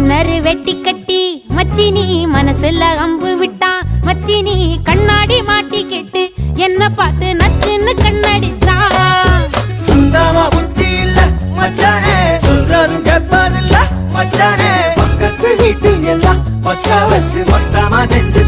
Minor வெட்டி கட்டி மச்சினி மனசுல அம்பு விட்டான். மச்சினி கண்ணாடி மாட்டி கேட்டு என்ன பார்த்து நச்சுன்னு கண்ணடிச்சான். சுந்தமா புத்தி இல்ல மச்சானே, சொல்றதும் கேட்பதில்ல மச்சானே. பக்கத்து வீட்டில் எல்லாம் பக்கா வச்சு மொத்தமா செஞ்சு